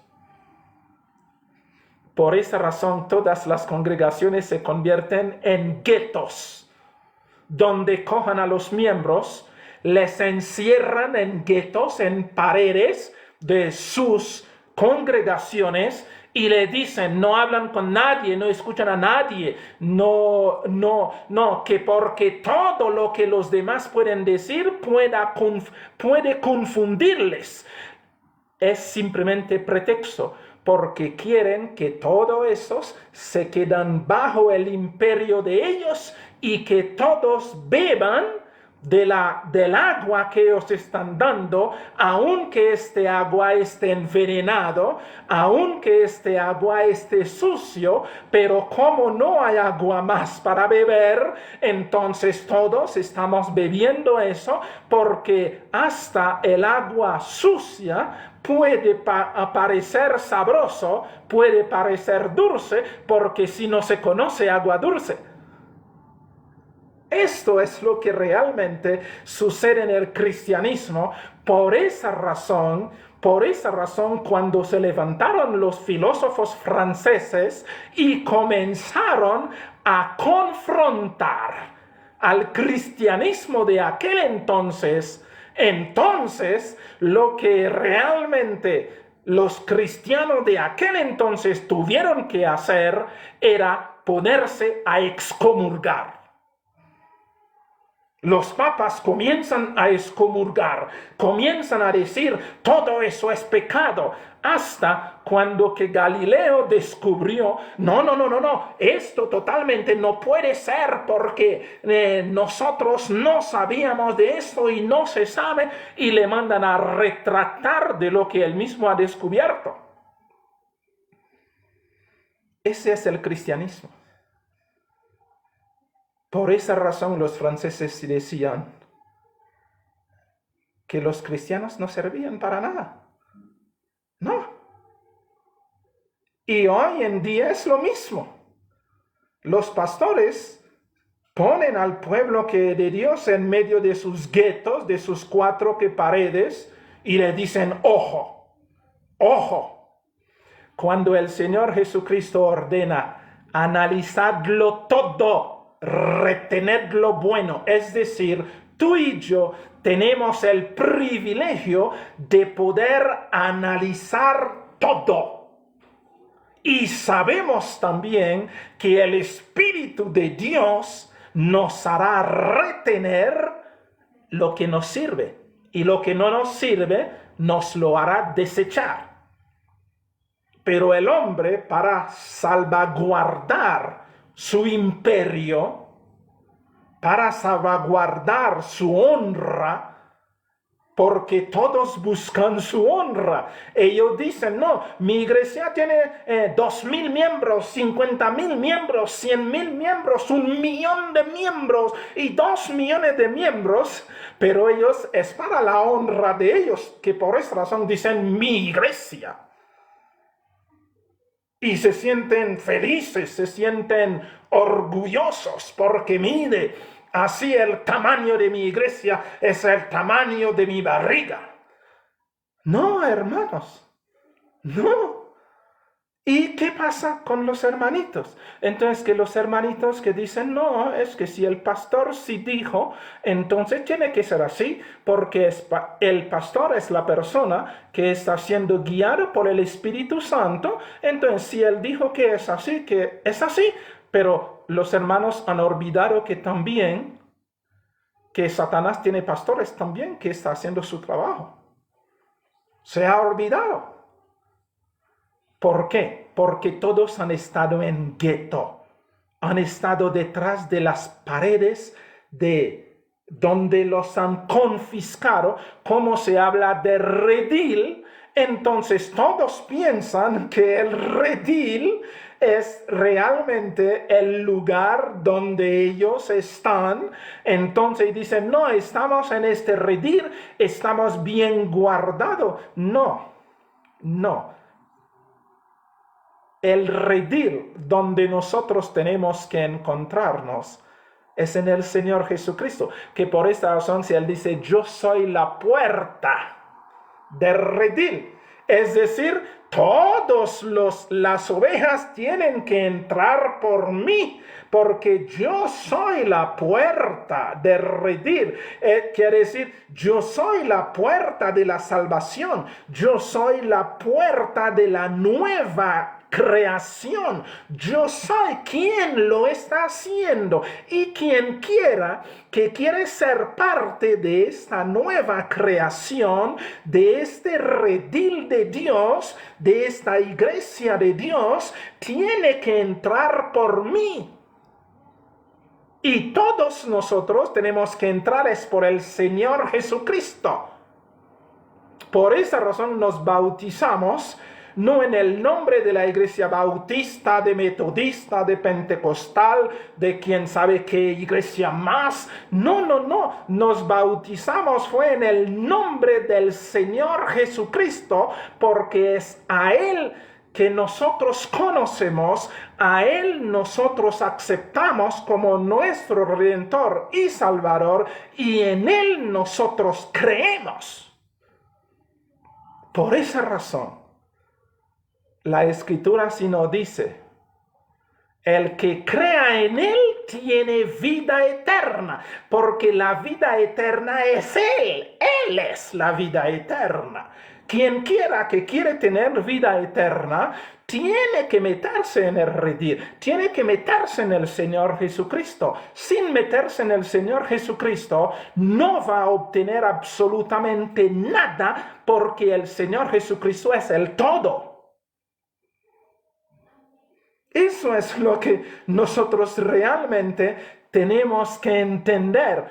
Por esa razón, todas las congregaciones se convierten en guetos, donde cojan a los miembros, les encierran en guetos, en paredes de sus congregaciones y le dicen, no hablan con nadie, no escuchan a nadie, no, que porque todo lo que los demás pueden decir puede confundirles. Es simplemente pretexto, porque quieren que todos esos se quedan bajo el imperio de ellos y que todos beban del agua que ellos están dando, aunque este agua esté envenenado, aunque este agua esté sucio, pero como no hay agua más para beber, entonces todos estamos bebiendo eso, porque hasta el agua sucia puede parecer sabroso, puede parecer dulce, porque si no se conoce agua dulce. Esto es lo que realmente sucede en el cristianismo. Por esa razón, cuando se levantaron los filósofos franceses y comenzaron a confrontar al cristianismo de aquel entonces, lo que realmente los cristianos de aquel entonces tuvieron que hacer era ponerse a excomulgar. Los papas comienzan a excomulgar, comienzan a decir todo eso es pecado, hasta cuando que Galileo descubrió, no, esto totalmente no puede ser porque nosotros no sabíamos de esto y no se sabe, y le mandan a retractar de lo que él mismo ha descubierto. Ese es el cristianismo. Por esa razón los franceses decían que los cristianos no servían para nada. No. Y hoy en día es lo mismo. Los pastores ponen al pueblo de Dios en medio de sus guetos, de sus 4 paredes, y le dicen, ojo. Cuando el Señor Jesucristo ordena, analizadlo todo, retener lo bueno, es decir, tú y yo tenemos el privilegio de poder analizar todo. Y sabemos también que el Espíritu de Dios nos hará retener lo que nos sirve, y lo que no nos sirve nos lo hará desechar. Pero el hombre, para salvaguardar su imperio, para salvaguardar su honra, porque todos buscan su honra. Ellos dicen, no, mi iglesia tiene 2,000 miembros, 50,000 miembros, 100,000 miembros, 1,000,000 de miembros y 2 millones de miembros, pero ellos, es para la honra de ellos, que por esa razón dicen mi iglesia. Y se sienten felices, se sienten orgullosos, porque mire, así el tamaño de mi iglesia es el tamaño de mi barriga. No, hermanos, no. ¿Y qué pasa con los hermanitos? Entonces, que los hermanitos que dicen, no, es que si el pastor sí dijo, entonces tiene que ser así, porque el pastor es la persona que está siendo guiado por el Espíritu Santo. Entonces, si él dijo que es así, pero los hermanos han olvidado que también, que Satanás tiene pastores también que está haciendo su trabajo. Se ha olvidado. ¿Por qué? Porque todos han estado en gueto, han estado detrás de las paredes de donde los han confiscado. Como se habla de redil, entonces todos piensan que el redil es realmente el lugar donde ellos están. Entonces dicen, no, estamos en este redil, estamos bien guardados. No. El redil donde nosotros tenemos que encontrarnos es en el Señor Jesucristo, que por esta razón, si Él dice, yo soy la puerta del redil, es decir, todas las ovejas tienen que entrar por mí, porque yo soy la puerta del redil. Quiere decir, yo soy la puerta de la salvación, yo soy la puerta de la nueva creación. Yo soy quien lo está haciendo, y quien quiere ser parte de esta nueva creación, de este redil de Dios, de esta iglesia de Dios, tiene que entrar por mí. Y todos nosotros tenemos que entrar es por el Señor Jesucristo. Por esa razón nos bautizamos. no en el nombre de la iglesia bautista, de metodista, de pentecostal, de quién sabe qué iglesia más. No, no, no. Nos bautizamos fue en el nombre del Señor Jesucristo, porque es a Él que nosotros conocemos, a Él nosotros aceptamos como nuestro Redentor y Salvador, y en Él nosotros creemos. Por esa razón, la Escritura sí nos dice, el que crea en Él tiene vida eterna, porque la vida eterna es Él. Él es la vida eterna. Quien quiera que quiere tener vida eterna, tiene que meterse en el redil, tiene que meterse en el Señor Jesucristo. Sin meterse en el Señor Jesucristo, no va a obtener absolutamente nada, porque el Señor Jesucristo es el todo. Eso es lo que nosotros realmente tenemos que entender.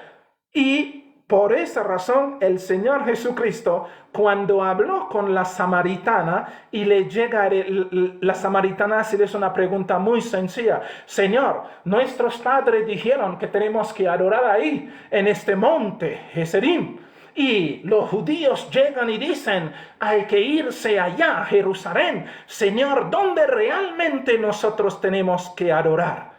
Y por esa razón el Señor Jesucristo, cuando habló con la samaritana y le llega, la samaritana hace una pregunta muy sencilla. Señor, nuestros padres dijeron que tenemos que adorar ahí, en este monte, Gerizim. Y los judíos llegan y dicen, hay que irse allá, a Jerusalén. Señor, ¿dónde realmente nosotros tenemos que adorar?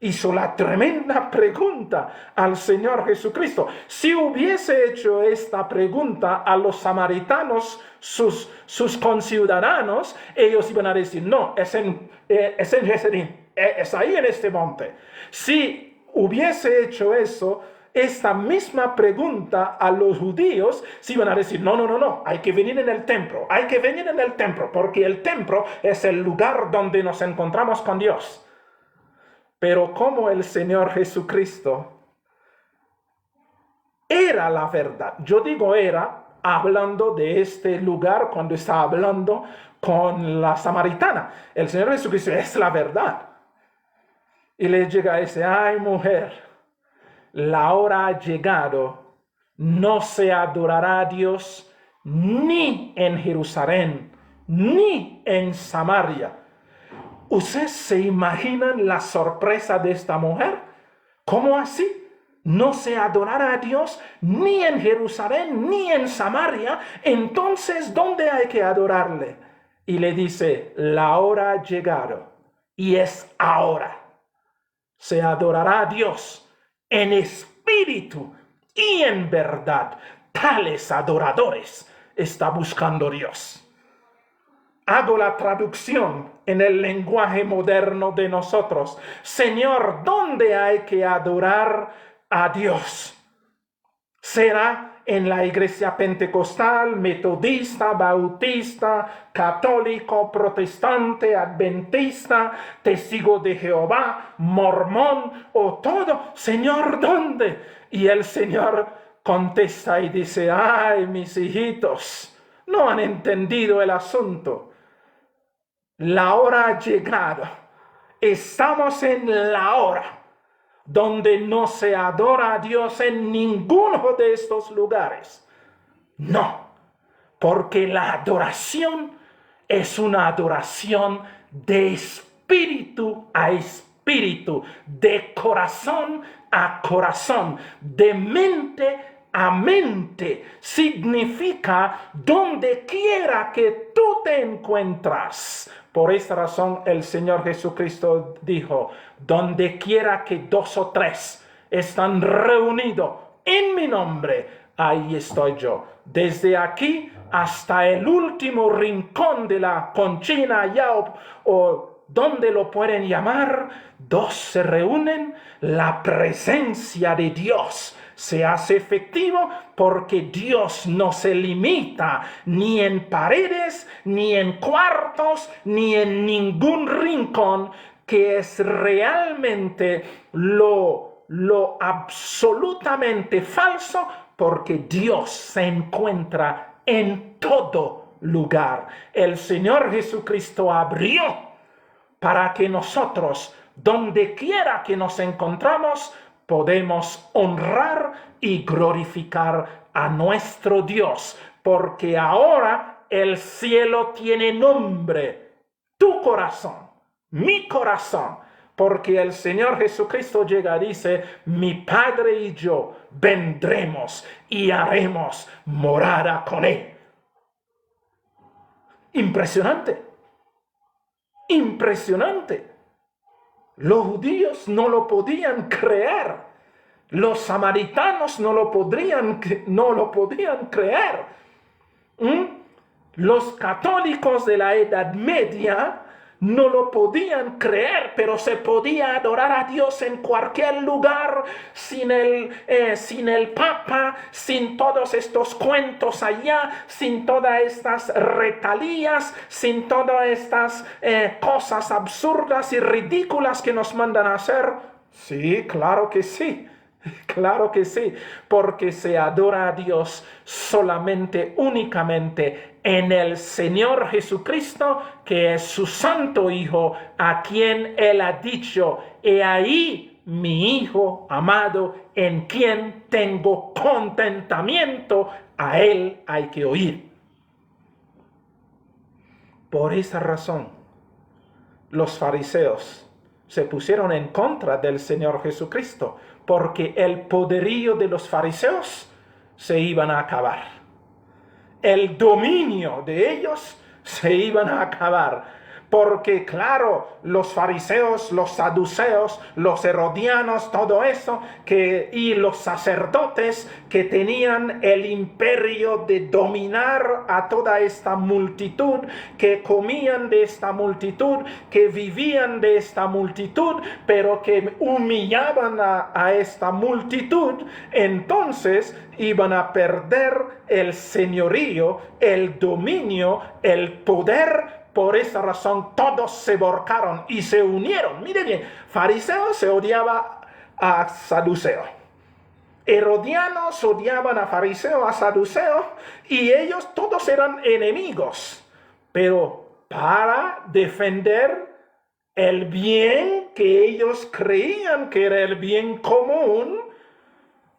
Hizo la tremenda pregunta al Señor Jesucristo. Si hubiese hecho esta pregunta a los samaritanos, sus conciudadanos, ellos iban a decir, no, es en Gerizim, es ahí en este monte. Si hubiese hecho eso, esta misma pregunta a los judíos, si iban a decir, no, hay que venir en el templo, porque el templo es el lugar donde nos encontramos con Dios. Pero como el Señor Jesucristo era la verdad, yo digo era, hablando de este lugar cuando está hablando con la samaritana, el Señor Jesucristo es la verdad. Y le llega a ese, ay mujer, la hora ha llegado, no se adorará a Dios ni en Jerusalén, ni en Samaria. ¿Ustedes se imaginan la sorpresa de esta mujer? ¿Cómo así? No se adorará a Dios ni en Jerusalén, ni en Samaria. Entonces, ¿dónde hay que adorarle? Y le dice, la hora ha llegado, y es ahora. Se adorará a Dios en espíritu y en verdad. Tales adoradores está buscando Dios. Hago la traducción en el lenguaje moderno de nosotros. Señor, ¿dónde hay que adorar a Dios? ¿Será en la iglesia pentecostal, metodista, bautista, católico, protestante, adventista, testigo de Jehová, mormón o todo? Señor, ¿dónde? Y el Señor contesta y dice, ay, mis hijitos, no han entendido el asunto. La hora ha llegado. Estamos en la hora donde no se adora a Dios en ninguno de estos lugares. No, porque la adoración es una adoración de espíritu a espíritu, de corazón a corazón, de mente a mente. Significa donde quiera que tú te encuentras. Por esta razón el Señor Jesucristo dijo, donde quiera que 2 o 3 están reunidos en mi nombre, ahí estoy yo. Desde aquí hasta el último rincón de la Conchina allá o donde lo pueden llamar, 2 se reúnen, la presencia de Dios se hace efectivo, porque Dios no se limita ni en paredes, ni en cuartos, ni en ningún rincón, que es realmente lo absolutamente falso, porque Dios se encuentra en todo lugar. El Señor Jesucristo abrió para que nosotros, donde quiera que nos encontramos, podemos honrar y glorificar a nuestro Dios, porque ahora el cielo tiene nombre, tu corazón, mi corazón, porque el Señor Jesucristo llega y dice, mi Padre y yo vendremos y haremos morada con Él. Impresionante, impresionante. Los judíos no lo podían creer. Los samaritanos no lo podían creer. Los católicos de la Edad Media no lo podían creer, pero se podía adorar a Dios en cualquier lugar sin el Papa, sin todos estos cuentos allá, sin todas estas retalías, sin todas estas cosas absurdas y ridículas que nos mandan a hacer. Sí, claro que sí. Claro que sí, porque se adora a Dios solamente, únicamente en el Señor Jesucristo, que es su Santo Hijo, a quien Él ha dicho, he ahí mi Hijo amado, en quien tengo contentamiento, a Él hay que oír. Por esa razón, los fariseos se pusieron en contra del Señor Jesucristo, porque el poderío de los fariseos se iban a acabar. El dominio de ellos se iban a acabar. Porque claro, los fariseos, los saduceos, los herodianos, todo eso, y los sacerdotes que tenían el imperio de dominar a toda esta multitud, que comían de esta multitud, que vivían de esta multitud, pero que humillaban a esta multitud, entonces iban a perder el señorío, el dominio, el poder. Por esa razón todos se volcaron y se unieron. Miren bien, fariseo se odiaba a saduceo. Herodianos odiaban a fariseo, a saduceo, y ellos todos eran enemigos. Pero para defender el bien que ellos creían que era el bien común,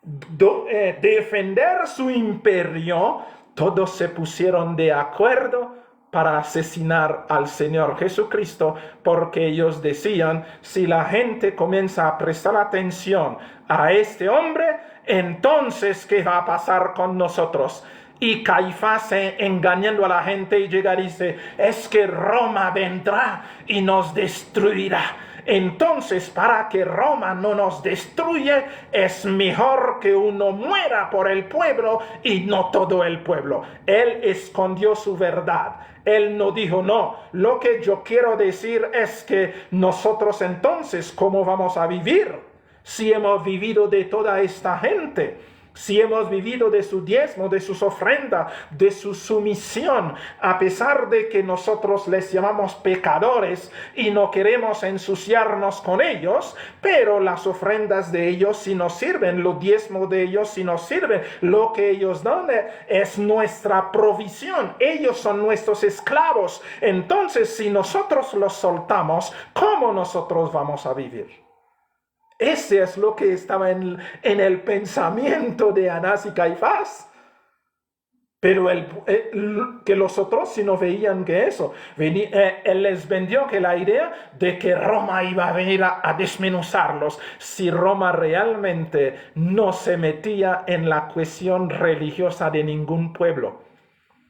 defender su imperio, todos se pusieron de acuerdo para asesinar al Señor Jesucristo, porque ellos decían, si la gente comienza a prestar atención a este hombre, entonces, ¿qué va a pasar con nosotros? Y Caifás, engañando a la gente, y llega y dice, es que Roma vendrá y nos destruirá. Entonces, para que Roma no nos destruya, es mejor que uno muera por el pueblo y no todo el pueblo. Él escondió su verdad. Él no dijo, no, lo que yo quiero decir es que nosotros entonces, ¿cómo vamos a vivir? Si hemos vivido de toda esta gente, si hemos vivido de su diezmo, de sus ofrendas, de su sumisión, a pesar de que nosotros les llamamos pecadores y no queremos ensuciarnos con ellos, pero las ofrendas de ellos sí nos sirven, los diezmos de ellos sí nos sirven, lo que ellos dan es nuestra provisión, ellos son nuestros esclavos. Entonces, si nosotros los soltamos, ¿cómo nosotros vamos a vivir? Ese es lo que estaba en el pensamiento de Anás y Caifás. Pero que los otros sí no veían que eso. Él les vendió que la idea de que Roma iba a venir a desmenuzarlos si Roma realmente no se metía en la cuestión religiosa de ningún pueblo.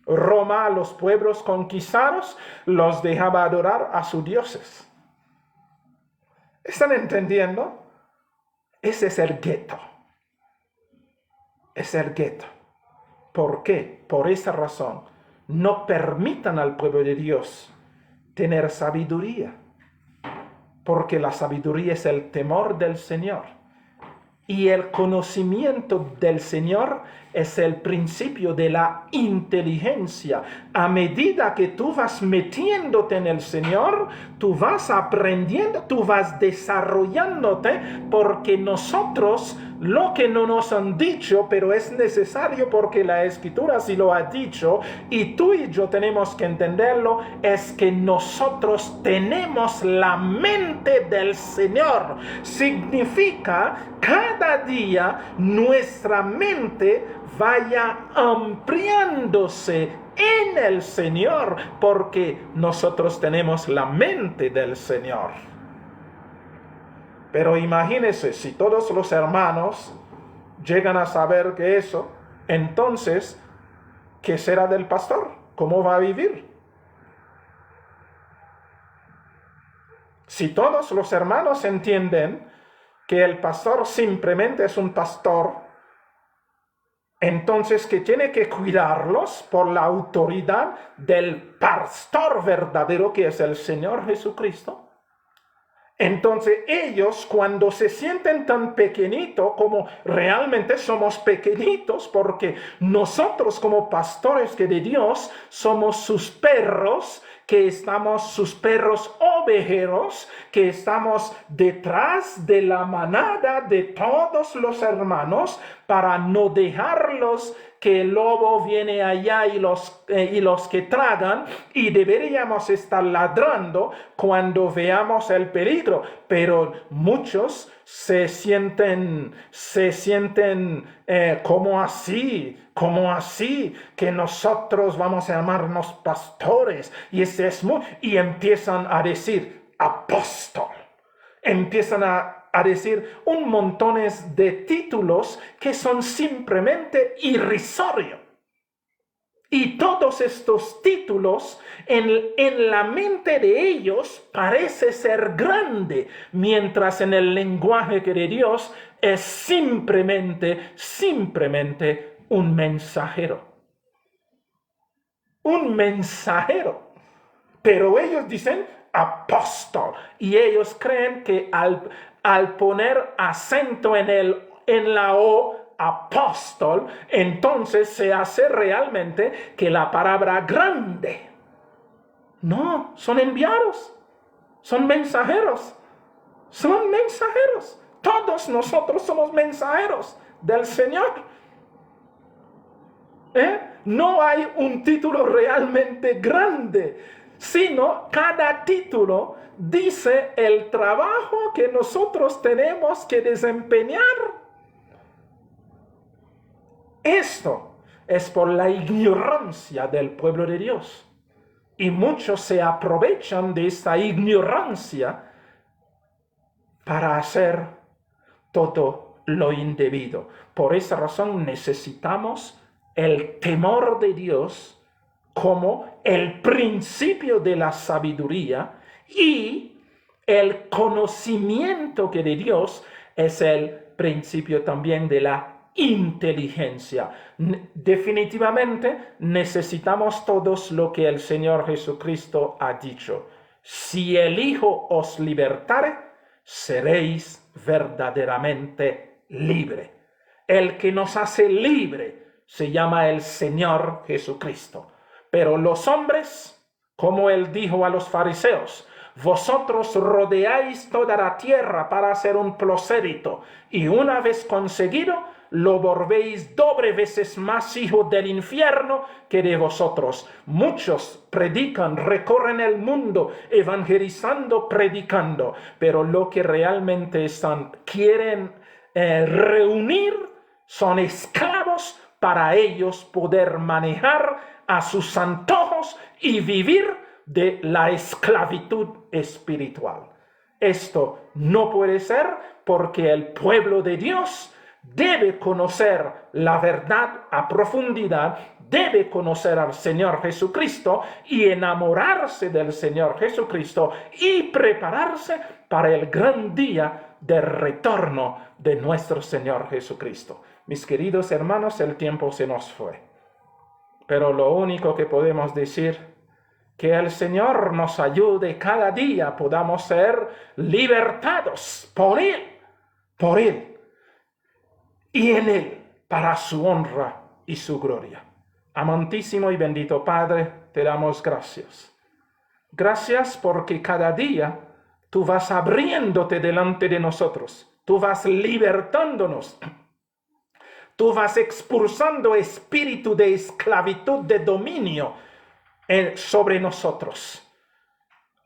Roma, a los pueblos conquistados, los dejaba adorar a sus dioses. ¿Están entendiendo? Ese es el gueto. Es el gueto. ¿Por qué? Por esa razón, no permitan al pueblo de Dios tener sabiduría. Porque la sabiduría es el temor del Señor. Y el conocimiento del Señor es el principio de la inteligencia. A medida que tú vas metiéndote en el Señor, tú vas aprendiendo, tú vas desarrollándote, porque nosotros, lo que no nos han dicho, pero es necesario porque la Escritura sí lo ha dicho, y tú y yo tenemos que entenderlo, es que nosotros tenemos la mente del Señor. Significa, cada día nuestra mente vaya ampliándose en el Señor, porque nosotros tenemos la mente del Señor. Pero imagínense, si todos los hermanos llegan a saber que eso, entonces, ¿qué será del pastor? ¿Cómo va a vivir? Si todos los hermanos entienden que el pastor simplemente es un pastor, entonces que tiene que cuidarlos por la autoridad del pastor verdadero que es el Señor Jesucristo. Entonces ellos, cuando se sienten tan pequeñitos, como realmente somos pequeñitos, porque nosotros como pastores que de Dios somos sus perros, sus perros ovejeros, que estamos detrás de la manada de todos los hermanos para no dejarlos que el lobo viene allá y los que tragan, y deberíamos estar ladrando cuando veamos el peligro, pero muchos se sienten como así, que nosotros vamos a llamarnos pastores, y empiezan a decir apóstol, empiezan a decir un montón de títulos que son simplemente irrisorios. Y todos estos títulos en la mente de ellos parece ser grande, mientras en el lenguaje que de Dios es simplemente un mensajero. Un mensajero. Pero ellos dicen apóstol, y ellos creen que al poner acento en la O, apóstol, entonces se hace realmente que la palabra grande. No, son enviados, son mensajeros, Todos nosotros somos mensajeros del Señor. No hay un título realmente grande, sino cada título dice el trabajo que nosotros tenemos que desempeñar. Esto es por la ignorancia del pueblo de Dios. Y muchos se aprovechan de esta ignorancia para hacer todo lo indebido. Por esa razón necesitamos el temor de Dios como el principio de la sabiduría, y el conocimiento que de Dios es el principio también de la inteligencia. Definitivamente necesitamos todos lo que el Señor Jesucristo ha dicho. Si el Hijo os libertare, seréis verdaderamente libre. El que nos hace libre se llama el Señor Jesucristo. Pero los hombres, como él dijo a los fariseos, vosotros rodeáis toda la tierra para hacer un prosélito, y una vez conseguido, lo volvéis doble veces más hijo del infierno que de vosotros. Muchos predican, recorren el mundo, evangelizando, predicando, pero lo que realmente quieren reunir son esclavos para ellos poder manejar a sus antojos y vivir de la esclavitud espiritual. Esto no puede ser, porque el pueblo de Dios debe conocer la verdad a profundidad, debe conocer al Señor Jesucristo y enamorarse del Señor Jesucristo y prepararse para el gran día del retorno de nuestro Señor Jesucristo. Mis queridos hermanos, el tiempo se nos fue, pero lo único que podemos decir, que el Señor nos ayude cada día, podamos ser libertados por Él, y en Él, para su honra y su gloria. Amantísimo y bendito Padre, te damos gracias. Gracias porque cada día tú vas abriéndote delante de nosotros. Tú vas libertándonos. Tú vas expulsando espíritu de esclavitud, de dominio sobre nosotros.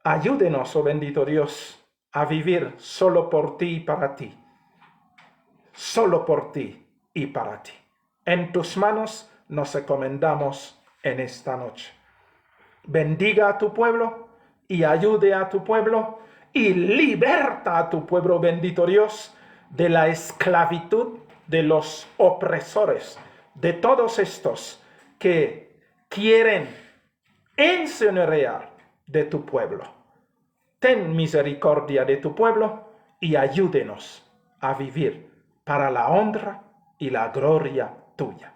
Ayúdenos, oh bendito Dios, a vivir solo por ti y para ti. Solo por ti y para ti. En tus manos nos encomendamos en esta noche. Bendiga a tu pueblo y ayude a tu pueblo y liberta a tu pueblo, bendito Dios, de la esclavitud de los opresores, de todos estos que quieren enseñorear de tu pueblo. Ten misericordia de tu pueblo y ayúdenos a vivir para la honra y la gloria tuya.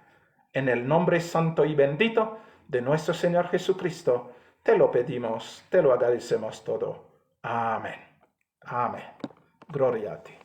En el nombre santo y bendito de nuestro Señor Jesucristo, te lo pedimos, te lo agradecemos todo. Amén. Amén. Gloria a ti.